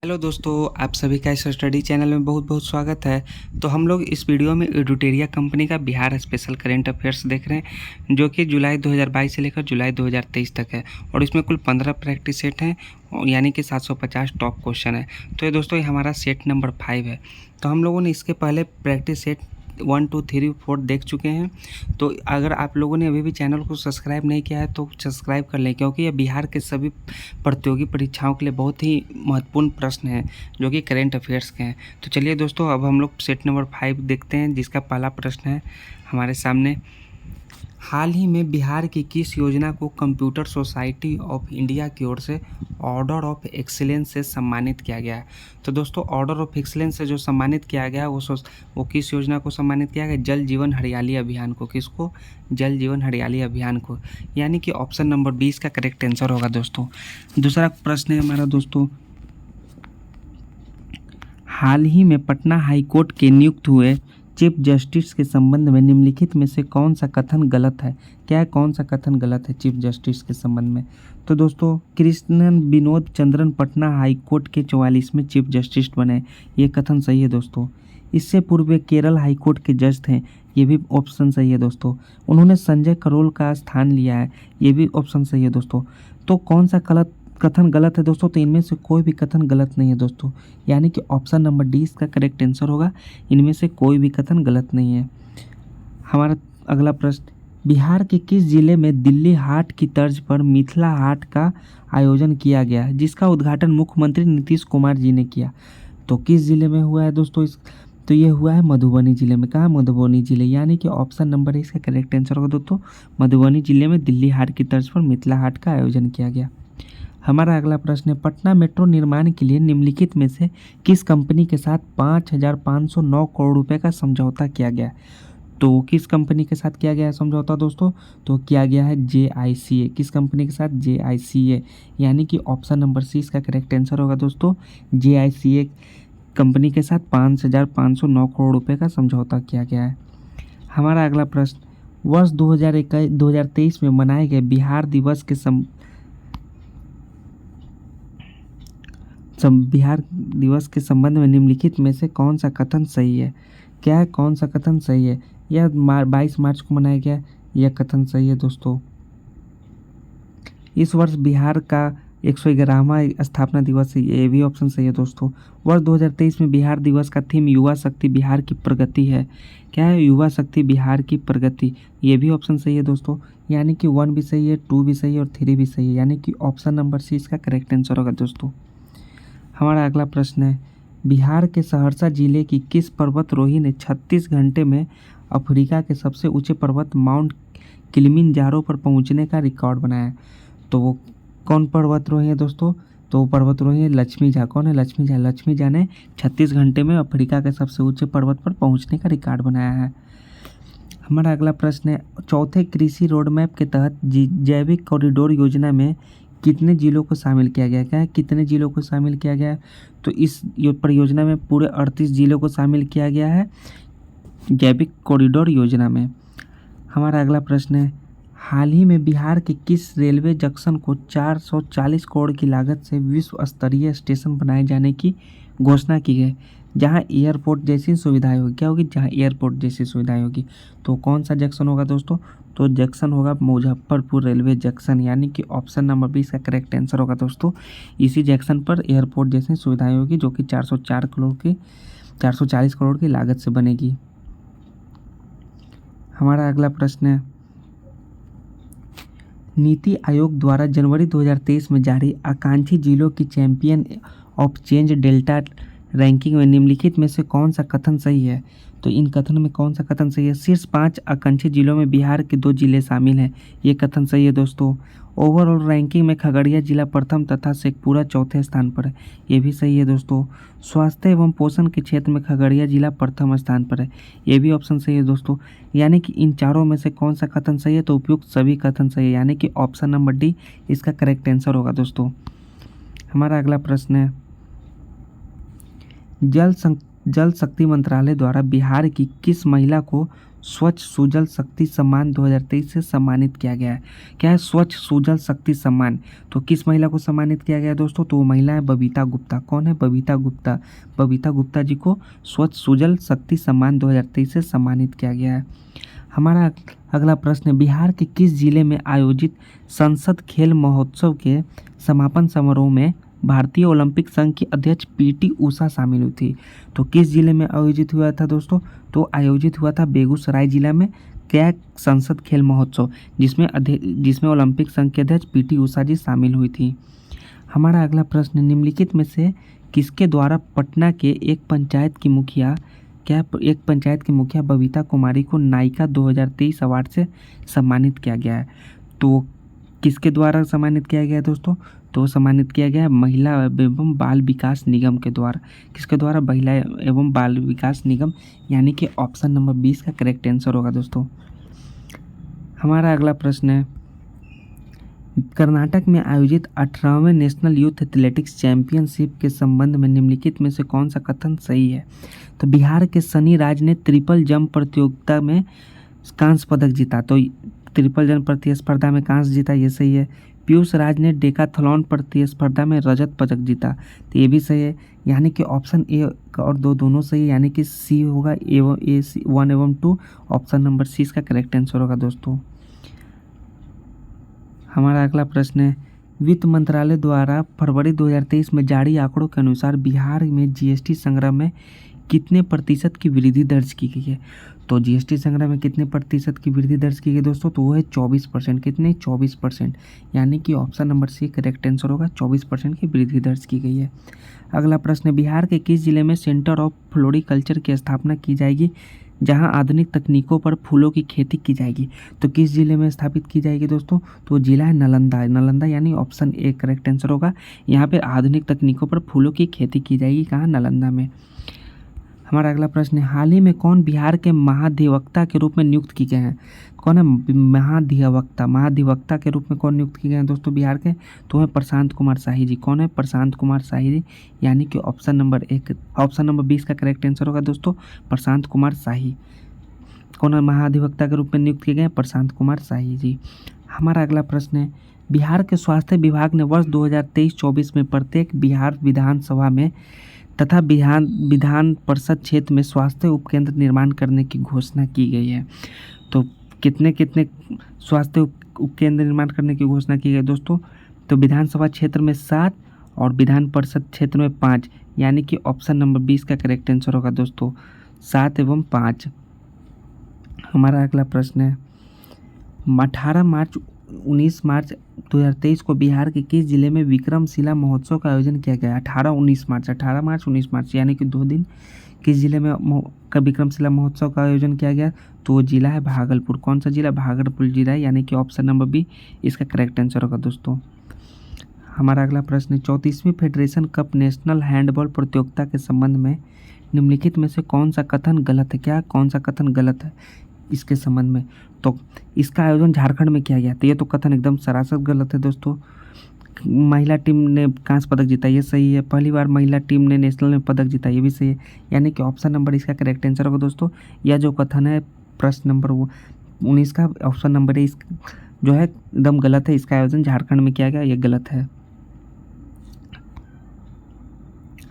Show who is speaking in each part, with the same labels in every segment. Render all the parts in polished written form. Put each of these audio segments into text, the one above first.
Speaker 1: Hello दोस्तों, आप सभी का इस स्टडी चैनल में बहुत बहुत स्वागत है। तो हम लोग इस वीडियो में एडुटेरिया कंपनी का बिहार स्पेशल करंट अफेयर्स देख रहे हैं, जो कि जुलाई 2022 से लेकर जुलाई 2023 तक है। और इसमें कुल 15 प्रैक्टिस सेट हैं, यानी कि 750 टॉप क्वेश्चन है। तो ये दोस्तों, ये हमारा सेट नंबर 5 है। तो हम लोगों ने इसके पहले प्रैक्टिस सेट 1, 2, 3, 4 देख चुके हैं। तो अगर आप लोगों ने अभी भी चैनल को सब्सक्राइब नहीं किया है तो सब्सक्राइब कर लें, क्योंकि ये बिहार के सभी प्रतियोगी परीक्षाओं के लिए बहुत ही महत्वपूर्ण प्रश्न हैं, जो कि करेंट अफेयर्स के हैं। तो चलिए दोस्तों, अब हम लोग सेट नंबर 5 देखते हैं, जिसका पहला प्रश्न है हमारे सामने। हाल ही में बिहार की किस योजना को कंप्यूटर सोसाइटी ऑफ इंडिया की ओर से ऑर्डर ऑफ एक्सीलेंस से सम्मानित किया गया है? तो दोस्तों, ऑर्डर ऑफ एक्सीलेंस से जो सम्मानित किया गया वो किस योजना को सम्मानित किया गया? जल जीवन हरियाली अभियान को। किसको? जल जीवन हरियाली अभियान को, यानी कि ऑप्शन नंबर 20 का करेक्ट आंसर होगा दोस्तों। दूसरा प्रश्न है हमारा दोस्तों, हाल ही में पटना हाईकोर्ट के नियुक्त हुए चीफ जस्टिस के संबंध में निम्नलिखित में से कौन सा कथन गलत है? क्या है, कौन सा कथन गलत है चीफ जस्टिस के संबंध में? तो दोस्तों, कृष्णन विनोद चंद्रन पटना हाईकोर्ट के 44वें चीफ जस्टिस बने, ये कथन सही है दोस्तों। इससे पूर्व वे केरल हाईकोर्ट के जज थे, ये भी ऑप्शन सही है दोस्तों। उन्होंने संजय करोल का स्थान लिया है, ये भी ऑप्शन सही है दोस्तों। तो कौन सा कथन गलत है दोस्तों? तो इनमें से कोई भी कथन गलत नहीं है दोस्तों, यानी कि ऑप्शन नंबर डी इसका करेक्ट आंसर होगा। इनमें से कोई भी कथन गलत नहीं है। हमारा अगला प्रश्न, बिहार के किस जिले में दिल्ली हाट की तर्ज पर मिथिला हाट का आयोजन किया गया, जिसका उद्घाटन मुख्यमंत्री नीतीश कुमार जी ने किया? तो किस जिले में हुआ है दोस्तों? तो ये हुआ है मधुबनी जिले में। कहाँ? मधुबनी जिले, यानी कि ऑप्शन नंबर इसका करेक्ट आंसर होगा दोस्तों। मधुबनी जिले में दिल्ली हाट की तर्ज पर मिथिला हाट का आयोजन किया गया। हमारा अगला प्रश्न है, पटना मेट्रो निर्माण के लिए निम्नलिखित में से किस कंपनी के साथ 5,509 करोड़ रुपए का समझौता किया गया? तो किस कंपनी के साथ किया गया है समझौता दोस्तों? तो किया गया है JICA। किस कंपनी के साथ? JICA, यानी कि ऑप्शन नंबर सी इसका करेक्ट आंसर होगा दोस्तों। JICA कंपनी के साथ 5,509 करोड़ रुपए का समझौता किया गया है। हमारा अगला प्रश्न, वर्ष 2023 में मनाए गए बिहार दिवस के बिहार दिवस के संबंध में निम्नलिखित में से कौन सा कथन सही है? क्या है, कौन सा कथन सही है? यह 22 मार्च को मनाया गया, यह कथन सही है दोस्तों। इस वर्ष बिहार का 111वां स्थापना दिवस है, ये भी ऑप्शन सही है दोस्तों। वर्ष 2023 में बिहार दिवस का थीम युवा शक्ति बिहार की प्रगति है। क्या है? युवा शक्ति बिहार की प्रगति, ये भी ऑप्शन सही है दोस्तों। यानी कि 1 भी सही है, 2 भी सही है और 3 भी सही है, यानी कि ऑप्शन नंबर सी इसका करेक्ट आंसर होगा दोस्तों। हमारा अगला प्रश्न है, बिहार के सहरसा जिले की किस पर्वतरोही ने 36 घंटे में अफ्रीका के सबसे ऊंचे पर्वत माउंट किलिमंजारो पर पहुंचने का रिकॉर्ड बनाया? तो वो कौन पर्वतरोही है दोस्तों? तो वो पर्वतरोही है लक्ष्मी झा। कौन है? लक्ष्मी झा। लक्ष्मी झा ने 36 घंटे में अफ्रीका के सबसे ऊंचे पर्वत पर पहुंचने का रिकॉर्ड बनाया है। हमारा अगला प्रश्न है, चौथे कृषि रोडमैप के तहत जैविक कॉरिडोर योजना में कितने जिलों को शामिल किया गया? क्या है? कितने जिलों को शामिल किया गया है? तो इस परियोजना में पूरे 38 जिलों को शामिल किया गया है जैविक कॉरिडोर योजना में। हमारा अगला प्रश्न है, हाल ही में बिहार के किस रेलवे जंक्शन को 440 करोड़ की लागत से विश्व स्तरीय स्टेशन बनाए जाने की घोषणा की गई, जहां एयरपोर्ट जैसी सुविधाएं होगी? क्या होगी? जहां एयरपोर्ट जैसी सुविधाएं होगी। तो कौन सा जंक्शन होगा दोस्तों? तो जंक्शन होगा मुजफ्फरपुर रेलवे जंक्शन, यानी कि ऑप्शन नंबर 20 का करेक्ट आंसर होगा दोस्तों। इसी जंक्शन पर एयरपोर्ट जैसी सुविधाएं होगी, जो कि 440 करोड़ की लागत से बनेगी। हमारा अगला प्रश्न है, नीति आयोग द्वारा जनवरी 2023 में जारी आकांक्षी जिलों की champion of change delta ranking में निम्नलिखित में से कौन सा कथन सही है? तो इन कथनों में कौन सा कथन सही है? शीर्ष 5 आकांक्षी जिलों में बिहार के 2 जिले शामिल हैं, ये कथन सही है दोस्तों। ओवरऑल रैंकिंग में खगड़िया जिला प्रथम तथा शेखपुरा चौथे स्थान पर है, ये भी सही है दोस्तों। स्वास्थ्य एवं पोषण के क्षेत्र में खगड़िया जिला प्रथम स्थान पर है, ये भी ऑप्शन सही है दोस्तों। यानी कि इन चारों में से कौन सा कथन सही है? तो उपयुक्त सभी कथन सही है, यानी कि ऑप्शन नंबर डी इसका करेक्ट आंसर होगा दोस्तों। हमारा अगला प्रश्न है, जल जल शक्ति मंत्रालय द्वारा बिहार की किस महिला को स्वच्छ सुजल शक्ति सम्मान 2023 से सम्मानित किया गया है? क्या है स्वच्छ सुजल शक्ति सम्मान? तो किस महिला को सम्मानित किया गया है दोस्तों? तो वो महिला है बबीता गुप्ता। कौन है? बबीता गुप्ता। बबीता गुप्ता जी को स्वच्छ सुजल शक्ति सम्मान 2023 से सम्मानित किया गया है। हमारा अगला प्रश्न है, बिहार के किस जिले में आयोजित संसद खेल महोत्सव के समापन समारोह में भारतीय ओलंपिक संघ की अध्यक्ष पीटी उषा शामिल हुई थी? तो किस जिले में आयोजित हुआ था दोस्तों? तो आयोजित हुआ था बेगूसराय जिला में। क्या संसद खेल महोत्सव जिसमें ओलंपिक संघ के अध्यक्ष पीटी उषा जी शामिल हुई थी। हमारा अगला प्रश्न, निम्नलिखित में से किसके द्वारा पटना के एक पंचायत की मुखिया बबीता कुमारी को नायिका 2023 अवार्ड से सम्मानित किया गया है? तो किसके द्वारा सम्मानित किया गया है दोस्तों? तो सम्मानित किया गया है महिला एवं बाल विकास निगम के द्वारा। किसके द्वारा? महिला एवं बाल विकास निगम, यानी कि ऑप्शन नंबर 20 का करेक्ट आंसर होगा दोस्तों। हमारा अगला प्रश्न है, कर्नाटक में आयोजित 18वें नेशनल यूथ एथलेटिक्स चैंपियनशिप के संबंध में निम्नलिखित में से कौन सा कथन सही है? तो बिहार के सनी राज ने ट्रिपल जंप प्रतियोगिता में कांस्य पदक जीता। तो ट्रिपल जंप प्रतिस्पर्धा में कांस्य जीता, ये सही है। पीयूष राज ने डेकाथलॉन प्रतिस्पर्धा में रजत पदक जीता, तो ये भी सही है। यानी कि ऑप्शन ए और दो दोनों सही है, यानी कि सी होगा ए 1 एवं 2। ऑप्शन नंबर सी इसका करेक्ट आंसर होगा दोस्तों। हमारा अगला प्रश्न है, वित्त मंत्रालय द्वारा फरवरी 2023 में जारी आंकड़ों के अनुसार बिहार में जीएसटी संग्रह में कितने प्रतिशत की वृद्धि दर्ज की गई है? तो जीएसटी संग्रह में कितने प्रतिशत की वृद्धि दर्ज की गई दोस्तों? तो वो है 24%। कितने? 24%। यानी कि option number C correct answer होगा, 24% की वृद्धि दर्ज की गई है। अगला प्रश्न, बिहार के किस जिले में सेंटर ऑफ फ्लोरिकल्चर की स्थापना की जाएगी, जहां आधुनिक तकनीकों पर फूलों की खेती की जाएगी? तो किस जिले में स्थापित की जाएगी दोस्तों? तो जिला है नालंदा, यानी ऑप्शन ए करेक्ट आंसर होगा। यहाँ पे आधुनिक तकनीकों पर फूलों की खेती की जाएगी, कहाँ? नालंदा में। हमारा अगला प्रश्न है, हाल ही में कौन बिहार के महाधिवक्ता के रूप में नियुक्त किए गए हैं? कौन है महाधिवक्ता के रूप में कौन नियुक्त किए गए हैं दोस्तों बिहार के? तो है प्रशांत कुमार शाही जी। कौन है? प्रशांत कुमार शाही जी, यानी कि ऑप्शन नंबर 20 का करेक्ट आंसर होगा दोस्तों, प्रशांत कुमार शाही। कौन है महाधिवक्ता के रूप में नियुक्त किए गए? प्रशांत कुमार शाही जी। हमारा अगला प्रश्न है, बिहार के स्वास्थ्य विभाग ने वर्ष 2023-24 में प्रत्येक बिहार विधानसभा में तथा विधान परिषद क्षेत्र में स्वास्थ्य उपकेंद्र निर्माण करने की घोषणा की गई है। तो कितने स्वास्थ्य उपकेंद्र निर्माण करने की घोषणा की गई दोस्तों? तो विधानसभा क्षेत्र में 7 और विधान परिषद क्षेत्र में 5, यानी कि ऑप्शन नंबर 20 का करेक्ट आंसर होगा दोस्तों, 7 एवं 5। हमारा अगला प्रश्न है, 19 मार्च 2023 को बिहार के किस जिले में विक्रमशिला महोत्सव का आयोजन किया गया? 18 मार्च 19 मार्च, यानी कि 2 दिन किस जिले में विक्रमशिला महोत्सव का आयोजन किया गया? तो वो जिला है भागलपुर। कौन सा जिला? भागलपुर जिला है, यानी कि ऑप्शन नंबर बी इसका करेक्ट आंसर होगा दोस्तों। हमारा अगला प्रश्न है, 34वीं फेडरेशन कप नेशनल हैंडबॉल प्रतियोगिता के संबंध में निम्नलिखित में से कौन सा कथन गलत है? क्या कौन सा कथन गलत है इसके संबंध में? तो इसका आयोजन झारखंड में किया गया, तो ये तो कथन एकदम सरासर गलत है दोस्तों। महिला टीम ने कांस्य पदक जीता, ये सही है। पहली बार महिला टीम ने नेशनल में पदक जीता, ये भी सही है। यानी कि ऑप्शन नंबर इसका करेक्ट आंसर होगा दोस्तों। यह जो कथन है प्रश्न नंबर 19 का ऑप्शन नंबर ए जो है एकदम गलत है। इसका आयोजन झारखंड में किया गया, ये गलत है।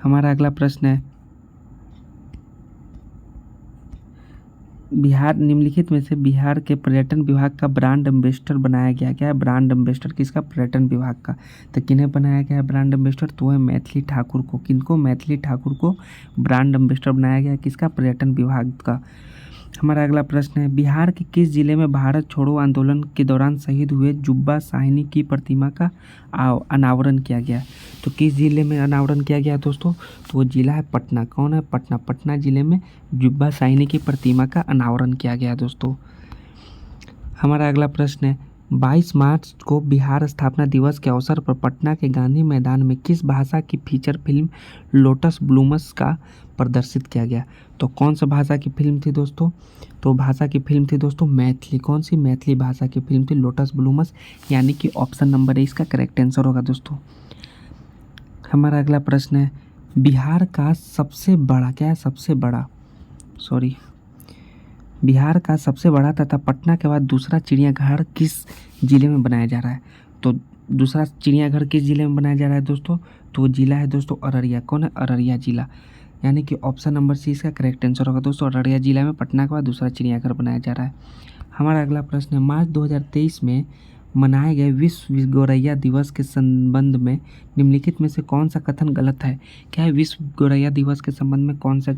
Speaker 1: हमारा अगला प्रश्न है, बिहार निम्नलिखित में से बिहार के पर्यटन विभाग का ब्रांड एम्बेसडर बनाया गया। क्या है ब्रांड एम्बेसडर किसका? पर्यटन विभाग का। तो किन्हें बनाया गया है ब्रांड एम्बेसडर? तो है मैथिली ठाकुर को। किनको? मैथिली ठाकुर को ब्रांड एम्बेसडर बनाया गया, किसका? पर्यटन विभाग का। हमारा अगला प्रश्न है, बिहार के किस जिले में भारत छोड़ो आंदोलन के दौरान शहीद हुए जुब्बा साहनी की प्रतिमा का अनावरण किया गया? तो किस जिले में अनावरण किया गया दोस्तों? तो वो जिला है पटना। कौन है? पटना जिले में जुब्बा साहनी की प्रतिमा का अनावरण किया गया दोस्तों। हमारा अगला प्रश्न है, 22 मार्च को बिहार स्थापना दिवस के अवसर पर पटना के गांधी मैदान में किस भाषा की फीचर फिल्म लोटस ब्लूम्स का प्रदर्शित किया गया? तो कौन सा भाषा की फिल्म थी दोस्तों? तो भाषा की फिल्म थी दोस्तों मैथिली। कौन सी? मैथिली भाषा की फिल्म थी लोटस ब्लूम्स, यानी कि ऑप्शन नंबर ए इसका करेक्ट आंसर होगा दोस्तों। हमारा अगला प्रश्न है, बिहार का सबसे बड़ा क्या है, सबसे बड़ा सॉरी बिहार का सबसे बड़ा तथा पटना के बाद दूसरा चिड़ियाघर किस जिले में बनाया जा रहा है? तो दूसरा चिड़ियाघर किस जिले में बनाया जा रहा है दोस्तों? तो वो जिला है दोस्तों अररिया। कौन है? अररिया जिला। यानी कि ऑप्शन नंबर सी इसका करेक्ट आंसर होगा दोस्तों। अररिया जिला में पटना के बाद दूसरा चिड़ियाघर बनाया जा रहा है। हमारा अगला प्रश्न है, मार्च 2023 में मनाए गए विश्व गौरैया दिवस के संबंध में निम्नलिखित में से कौन सा कथन गलत है? क्या है? विश्व गौरैया दिवस के संबंध में कौन सा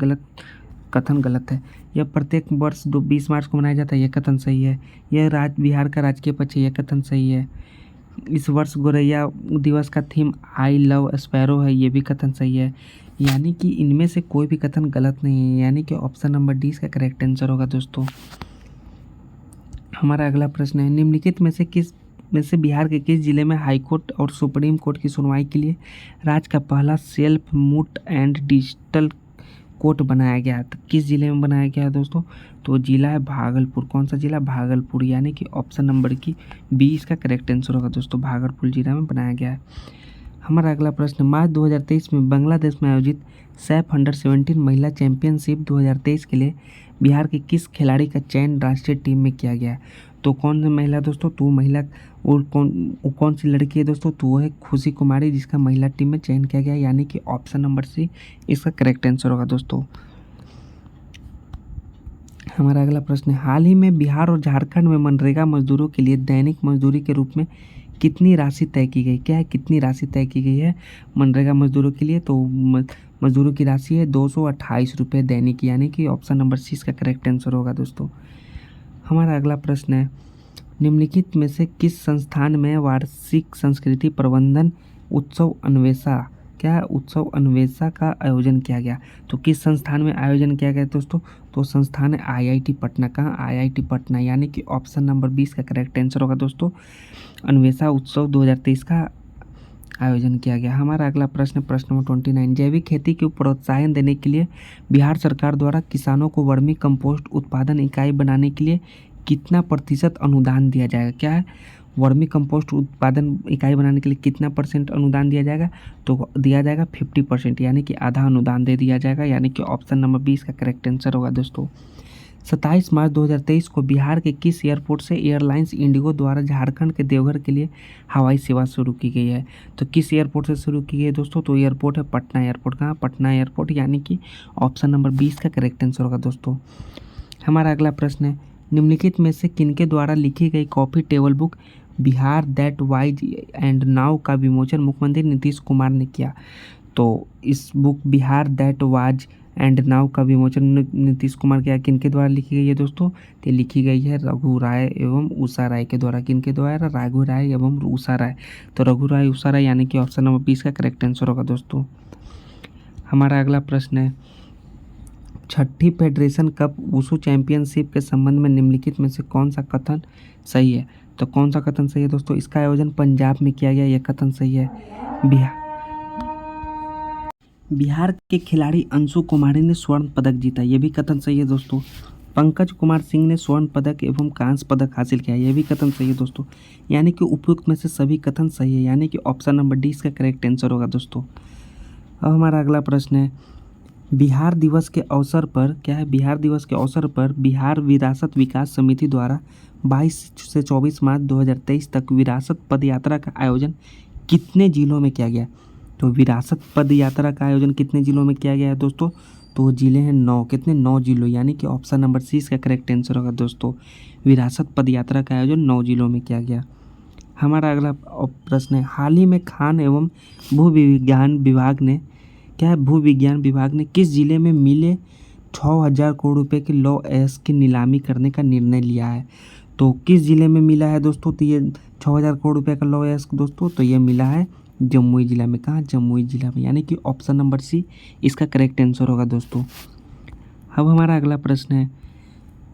Speaker 1: कथन गलत है? यह प्रत्येक वर्ष 20 मार्च को मनाया जाता है, यह कथन सही है। यह बिहार का राजकीय पक्षी है, यह कथन सही है। इस वर्ष गौरैया दिवस का थीम आई लव स्पैरो है, ये भी कथन सही है। यानी कि इनमें से कोई भी कथन गलत नहीं है, यानी कि ऑप्शन नंबर डी इसका करेक्ट आंसर होगा दोस्तों। हमारा अगला प्रश्न है, निम्नलिखित में से बिहार के किस जिले में हाई कोर्ट और सुप्रीम कोर्ट की सुनवाई के लिए राज्य का पहला self moot and digital court बनाया गया? तो किस जिले में बनाया गया है दोस्तों? तो जिला है भागलपुर। कौन सा जिला? भागलपुर। यानी कि ऑप्शन नंबर की बी इसका करेक्ट आंसर होगा दोस्तों। भागलपुर जिला में बनाया गया है। हमारा अगला प्रश्न, मार्च 2023 में बांग्लादेश में आयोजित सैफ अंडर-17 महिला चैंपियनशिप 2023 के लिए बिहार के किस खिलाड़ी का चयन राष्ट्रीय टीम में किया गया है? तो कौन सी महिला दोस्तों? तो महिला और कौन सी लड़की है दोस्तों? तो वो है खुशी कुमारी, जिसका महिला टीम में चयन किया गया है। यानी कि ऑप्शन नंबर सी इसका करेक्ट आंसर होगा दोस्तों। हमारा अगला प्रश्न है, हाल ही में बिहार और झारखंड में मनरेगा मजदूरों के लिए दैनिक मजदूरी के रूप में कितनी राशि तय की गई? क्या है? कितनी राशि तय की गई है मनरेगा मजदूरों के लिए? तो मजदूरों की राशि है 228 रुपये दैनिक। यानी कि ऑप्शन नंबर सी इसका करेक्ट आंसर होगा दोस्तों। हमारा अगला प्रश्न है, निम्नलिखित में से किस संस्थान में वार्षिक संस्कृति प्रबंधन उत्सव अन्वेषा क्या उत्सव अन्वेषा का आयोजन किया गया? तो किस संस्थान में आयोजन किया गया दोस्तों? तो संस्थान है आईआईटी पटना। कहाँ? आईआईटी पटना। यानी कि ऑप्शन नंबर 20 का करेक्ट आंसर होगा दोस्तों। अन्वेषा उत्सव 2023 का आयोजन किया गया। हमारा अगला प्रश्न नंबर 29, जैविक खेती को प्रोत्साहन देने के लिए बिहार सरकार द्वारा किसानों को वर्मी कंपोस्ट उत्पादन इकाई बनाने के लिए कितना प्रतिशत अनुदान दिया जाएगा? क्या है? वर्मी कंपोस्ट उत्पादन इकाई बनाने के लिए कितना % अनुदान दिया जाएगा? तो दिया जाएगा 50%, यानी कि आधा अनुदान दे दिया जाएगा। यानी कि ऑप्शन नंबर 20 का करेक्ट आंसर होगा दोस्तों। 27 मार्च 2023 को बिहार के किस एयरपोर्ट से एयरलाइंस इंडिगो द्वारा झारखंड के देवघर के लिए हवाई सेवा शुरू की गई है? तो किस एयरपोर्ट से शुरू की गई है दोस्तों? तो एयरपोर्ट है पटना एयरपोर्ट। कहाँ? पटना एयरपोर्ट। यानी कि ऑप्शन नंबर 20 का करेक्ट आंसर होगा दोस्तों। हमारा अगला प्रश्न है, निम्नलिखित में से किनके द्वारा लिखी गई coffee table book Bihar that wise and now का विमोचन मुख्यमंत्री नीतीश कुमार ने किया? तो इस book Bihar that was and now का विमोचन नीतीश कुमार के किनके द्वारा लिखी गई है दोस्तों? तो लिखी गई है रघु राय एवं उषा राय के द्वारा। किनके द्वारा? रघु राय एवं उषा राय। तो रघु राय उषा राय, यानी कि ऑप्शन नंबर 20 का करेक्ट आंसर होगा दोस्तों। हमारा अगला प्रश्न है, छठी फेडरेशन कप वुशु चैंपियनशिप के संबंध में निम्नलिखित में से कौन सा कथन सही है? तो कौन सा कथन सही है दोस्तों? इसका आयोजन पंजाब में किया गया, यह कथन सही है। बिहार के खिलाड़ी अंशु कुमारी ने स्वर्ण पदक जीता, यह भी कथन सही है दोस्तों। पंकज कुमार सिंह ने स्वर्ण पदक एवं कांस्य पदक हासिल किया, यह भी कथन सही है दोस्तों। यानी कि उपयुक्त में से सभी कथन सही है, यानी कि ऑप्शन नंबर डी इसका करेक्ट आंसर होगा दोस्तों। अब हमारा अगला प्रश्न है, बिहार दिवस के अवसर पर क्या है? बिहार दिवस के अवसर पर बिहार विरासत विकास समिति द्वारा 22 से 24 मार्च 2023 तक विरासत पद यात्रा का आयोजन कितने जिलों में किया गया? तो विरासत पद यात्रा का आयोजन कितने जिलों में किया गया है दोस्तों? तो जिले हैं 9। कितने? 9 जिलों। यानी कि ऑप्शन नंबर सी इसका करेक्ट आंसर होगा दोस्तों। विरासत पद यात्रा का आयोजन 9 जिलों में किया गया। हमारा अगला प्रश्न है, हाल ही में खान एवं भू विज्ञान विभाग ने क्या है? भू विज्ञान विभाग ने किस जिले में मिले 6000 करोड़ रुपए के लौह अयस्क की नीलामी करने का निर्णय लिया है? तो किस जिले में मिला है दोस्तों? तो ये 6000 करोड़ रुपए का लौह अयस्क दोस्तों, तो ये मिला है जमुई जिला में। कहाँ? जमुई जिला में। यानी कि ऑप्शन नंबर सी इसका करेक्ट आंसर होगा दोस्तों। अब हमारा अगला प्रश्न है,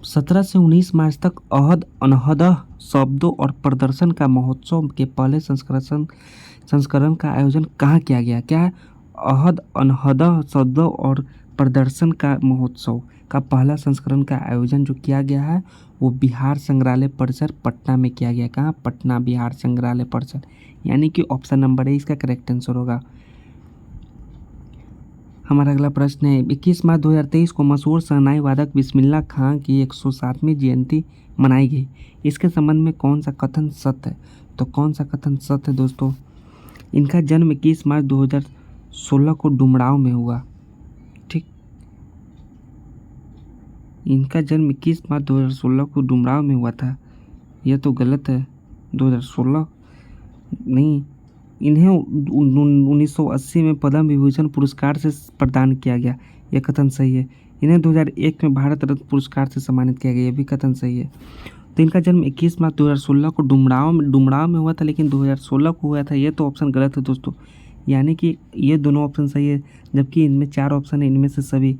Speaker 1: 17 से 19 मार्च तक अहद अनहदह शब्दों और प्रदर्शन का महोत्सव के पहले संस्करण का आयोजन कहाँ किया गया? क्या है? अहद अनहदह शब्दों और प्रदर्शन का महोत्सव का पहला संस्करण का आयोजन जो किया गया है वो बिहार संग्रहालय परिसर पटना में किया गया। कहाँ? पटना बिहार संग्रहालय परिसर। यानी कि ऑप्शन नंबर ए इसका करेक्ट आंसर होगा। हमारा अगला प्रश्न है 21 मार्च 2023 को मशहूर शहनाई वादक बिस्मिल्लाह खां की 107वीं जयंती मनाई गई। इसके संबंध में कौन सा कथन सत्य है? तो कौन सा कथन सत्य है दोस्तों? इनका जन्म 21 मार्च 2016 को डुमरांव में हुआ। ठीक, इनका जन्म 21 मार्च 2016 को डुमरांव में हुआ था। यह तो गलत है, 2016 नहीं। इन्हें 1980 में पद्म विभूषण पुरस्कार से प्रदान किया गया, यह कथन सही है। इन्हें 2001 में भारत रत्न पुरस्कार से सम्मानित किया गया, यह भी कथन सही है। तो इनका जन्म 21 मार्च 2016 को डुमरांव में हुआ था, लेकिन 2016 को हुआ था, यह तो ऑप्शन गलत है दोस्तों। यानी कि ये दोनों ऑप्शन सही है, जबकि इनमें 4 ऑप्शन है, इनमें से सभी।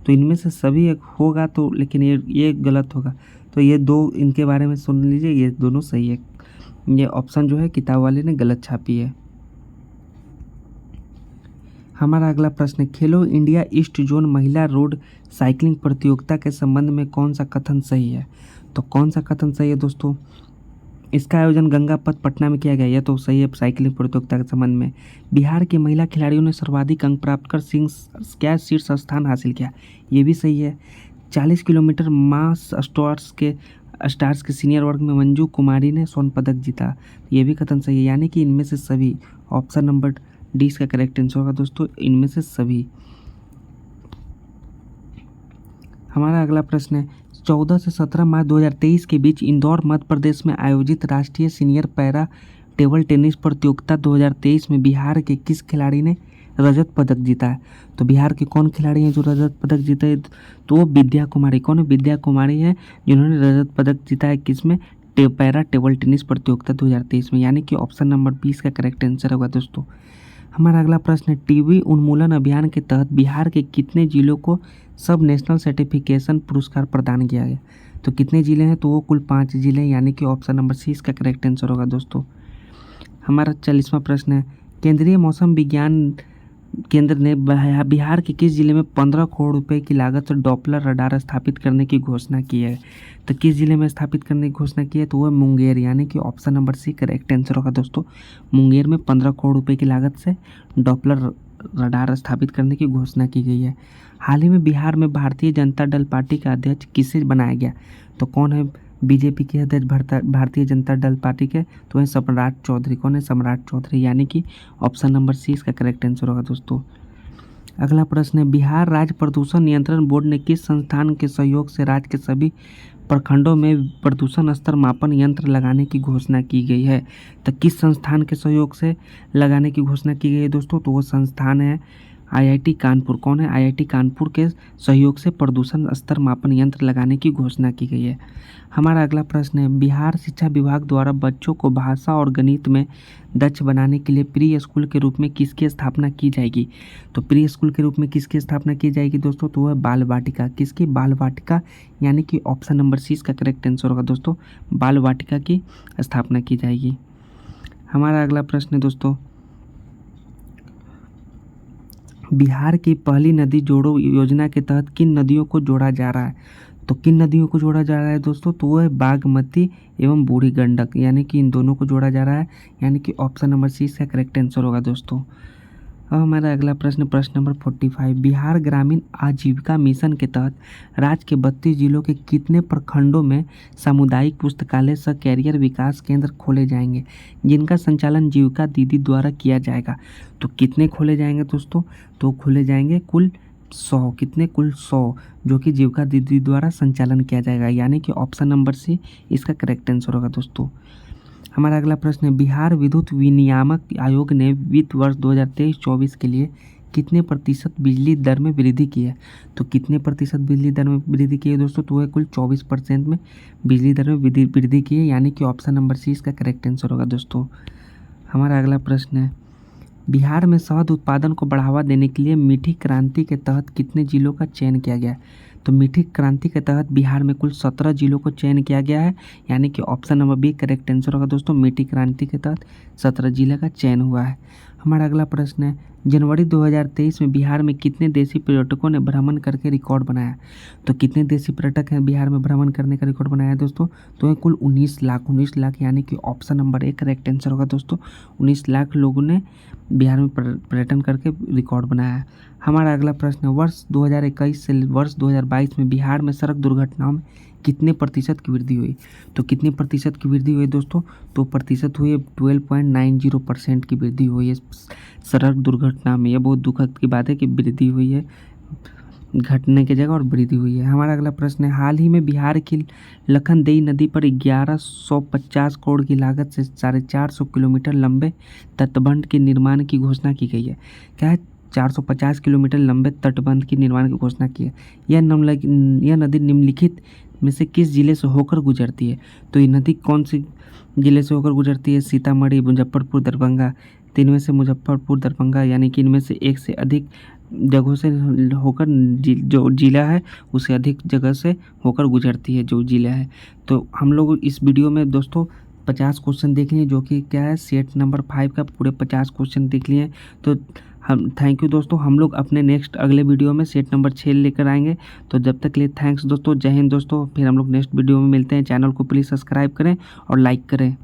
Speaker 1: तो इनमें से सभी एक होगा तो, लेकिन ये गलत होगा। तो ये 2 इनके बारे में सुन लीजिए, ये दोनों सही है। ये ऑप्शन जो है किताब वाले ने गलत छापी है। हमारा अगला प्रश्न है खेलो इंडिया ईस्ट जोन महिला रोड साइकिलिंग प्रतियोगिता के संबंध में कौन सा कथन सही है? तो कौन सा कथन सही है दोस्तों? इसका आयोजन गंगा पथ पटना में किया गया, यह तो सही है। साइकिलिंग प्रतियोगिता के संबंध में बिहार के महिला खिलाड़ियों ने सर्वाधिक अंक प्राप्त कर शीर्ष स्थान हासिल किया, ये भी सही है। 40 किलोमीटर मास स्टार्स के सीनियर वर्ग में मंजू कुमारी ने स्वर्ण पदक जीता, ये भी कथन सही है। यानी कि इनमें से सभी, ऑप्शन नंबर डी इसका करेक्ट आंसर होगा दोस्तों, इनमें से सभी। हमारा अगला प्रश्न है 14 से 17 मार्च 2023 के बीच इंदौर मध्य प्रदेश में आयोजित राष्ट्रीय सीनियर पैरा टेबल टेनिस प्रतियोगिता 2023 में बिहार के किस खिलाड़ी ने रजत पदक जीता है? तो बिहार के कौन खिलाड़ी हैं जो रजत पदक जीते हैं? तो वो विद्या कुमारी। कौन है? विद्या कुमारी है, जिन्होंने रजत पदक जीता है किसमें? पैरा टेबल टेनिस प्रतियोगिता 2023 में। यानी कि ऑप्शन नंबर 20 का करेक्ट आंसर होगा दोस्तों। हमारा अगला प्रश्न है टीबी उन्मूलन अभियान के तहत बिहार के कितने जिलों को सब नेशनल सर्टिफिकेशन पुरस्कार प्रदान किया गया? तो कितने जिले हैं? तो वो कुल 5 जिले हैं, यानी कि ऑप्शन नंबर सी इसका करेक्ट आंसर होगा दोस्तों। हमारा 40वां प्रश्न है केंद्रीय मौसम विज्ञान केंद्र ने बिहार के किस जिले में 15 करोड़ रुपए की लागत से डॉपलर रडार स्थापित करने की घोषणा की है? तो किस जिले में स्थापित करने की घोषणा की है? तो वह मुंगेर, यानी कि option number C correct answer होगा दोस्तों। मुंगेर में 15 करोड़ रुपए की लागत से डॉपलर रडार स्थापित करने की घोषणा की गई है। हाल ही में बिहार में भारतीय जनता दल पार्टी का अध्यक्ष किसे बनाया गया? तो कौन है बीजेपी के अध्यक्ष भारतीय जनता दल पार्टी के? तो वह सम्राट चौधरी। कौन है? सम्राट चौधरी, यानी कि ऑप्शन नंबर सी इसका करेक्ट आंसर होगा दोस्तों। अगला प्रश्न है बिहार राज्य प्रदूषण नियंत्रण बोर्ड ने किस संस्थान के सहयोग से राज्य के सभी प्रखंडों में प्रदूषण स्तर मापन यंत्र लगाने की घोषणा की गई है? तो किस संस्थान के सहयोग से लगाने की घोषणा की गई है दोस्तों? तो वो संस्थान है आईआईटी कानपुर। कौन है? आईआईटी कानपुर के सहयोग से प्रदूषण स्तर मापन यंत्र लगाने की घोषणा की गई है। हमारा अगला प्रश्न है बिहार शिक्षा विभाग द्वारा बच्चों को भाषा और गणित में दक्ष बनाने के लिए प्री स्कूल के रूप में किसकी स्थापना की जाएगी? तो प्री स्कूल के रूप में किसकी स्थापना की जाएगी दोस्तों? तो वह बाल वाटिका। किसकी? बाल वाटिका, यानी कि ऑप्शन नंबर सी इसका करेक्ट आंसर होगा दोस्तों, बाल वाटिका की स्थापना की जाएगी। हमारा अगला प्रश्न है दोस्तों बिहार की पहली नदी जोड़ो योजना के तहत किन नदियों को जोड़ा जा रहा है? तो किन नदियों को जोड़ा जा रहा है दोस्तों? तो वह बागमती एवं बूढ़ी गंडक, यानी कि इन दोनों को जोड़ा जा रहा है, यानी कि ऑप्शन नंबर सी इसका करेक्ट आंसर होगा दोस्तों। अब हमारा अगला प्रश्न नंबर 45 बिहार ग्रामीण आजीविका मिशन के तहत राज्य के 32 जिलों के कितने प्रखंडों में सामुदायिक पुस्तकालय सह कैरियर विकास केंद्र खोले जाएंगे जिनका संचालन जीविका दीदी द्वारा किया जाएगा? तो कितने खोले जाएंगे दोस्तों? तो खोले जाएंगे कुल 100। कितने? कुल 100, जो कि जीविका दीदी द्वारा संचालन किया जाएगा, यानी कि ऑप्शन नंबर सी इसका करेक्ट आंसर होगा दोस्तों। हमारा अगला प्रश्न है बिहार विद्युत विनियामक आयोग ने वित्त वर्ष 2023-24 के लिए कितने प्रतिशत बिजली दर में वृद्धि की है? तो कितने प्रतिशत बिजली दर में वृद्धि की है दोस्तों? तो वह कुल 24% में बिजली दर में वृद्धि की है, यानी कि ऑप्शन नंबर सी इसका करेक्ट आंसर होगा दोस्तों। हमारा अगला प्रश्न है बिहार में शहद उत्पादन को बढ़ावा देने के लिए मीठी क्रांति के तहत कितने जिलों का चयन किया गया? तो मीठी क्रांति के तहत बिहार में कुल 17 जिलों को चयन किया गया है, यानी कि option number B correct answer होगा दोस्तों। मीठी क्रांति के तहत 17 जिले का चयन हुआ है। हमारा अगला प्रश्न है जनवरी 2023 में बिहार में कितने देशी पर्यटकों ने भ्रमण करके रिकॉर्ड बनाया? तो कितने देशी पर्यटक हैं बिहार में भ्रमण करने का रिकॉर्ड बनाया है दोस्तों? तो ये कुल 19 लाख यानी कि ऑप्शन नंबर 1 करेक्ट आंसर होगा दोस्तों। 19 लाख लोगों ने बिहार में पर्यटन करके रिकॉर्ड बनाया है। हमारा अगला प्रश्न है, वर्ष 2021 से वर्ष 2022 में बिहार में सड़क दुर्घटनाओं में कितने प्रतिशत की वृद्धि हुई? तो कितने प्रतिशत की वृद्धि हुई दोस्तों? तो प्रतिशत हुई है 12.90% की वृद्धि हुई है सड़क दुर्घटना में। यह बहुत दुखद की बात है कि वृद्धि हुई है, घटने की जगह और वृद्धि हुई है। हमारा अगला प्रश्न है, हाल ही में बिहार की लखनदेई नदी पर 1150 करोड़ की लागत से 450 किलोमीटर लंबे तटबंध के निर्माण की घोषणा की गई है। क्या है? 450 किलोमीटर लंबे तटबंध की निर्माण की घोषणा की है। यह नदी निम्नलिखित में से किस जिले से होकर गुजरती है? तो ये नदी कौन सी जिले से होकर गुजरती है? सीतामढ़ी, मुजफ्फरपुर, दरभंगा। तो इनमें से मुजफ्फरपुर, दरभंगा यानी कि इनमें से एक से अधिक जगहों से होकर जो जिला है उससे अधिक जगह से होकर गुजरती है जो जिला है। तो हम लोग इस वीडियो में दोस्तों 50 क्वेश्चन देख लिए, जो कि क्या है सेट नंबर 5 का पूरे 50 क्वेश्चन देख लिए। तो हम थैंक यू दोस्तों। हम लोग अपने नेक्स्ट अगले वीडियो में सेट नंबर 6 लेकर आएंगे। तो जब तक के लिए थैंक्स दोस्तों, जय हिंद दोस्तों। फिर हम लोग नेक्स्ट वीडियो में मिलते हैं। चैनल को प्लीज़ सब्सक्राइब करें और लाइक करें।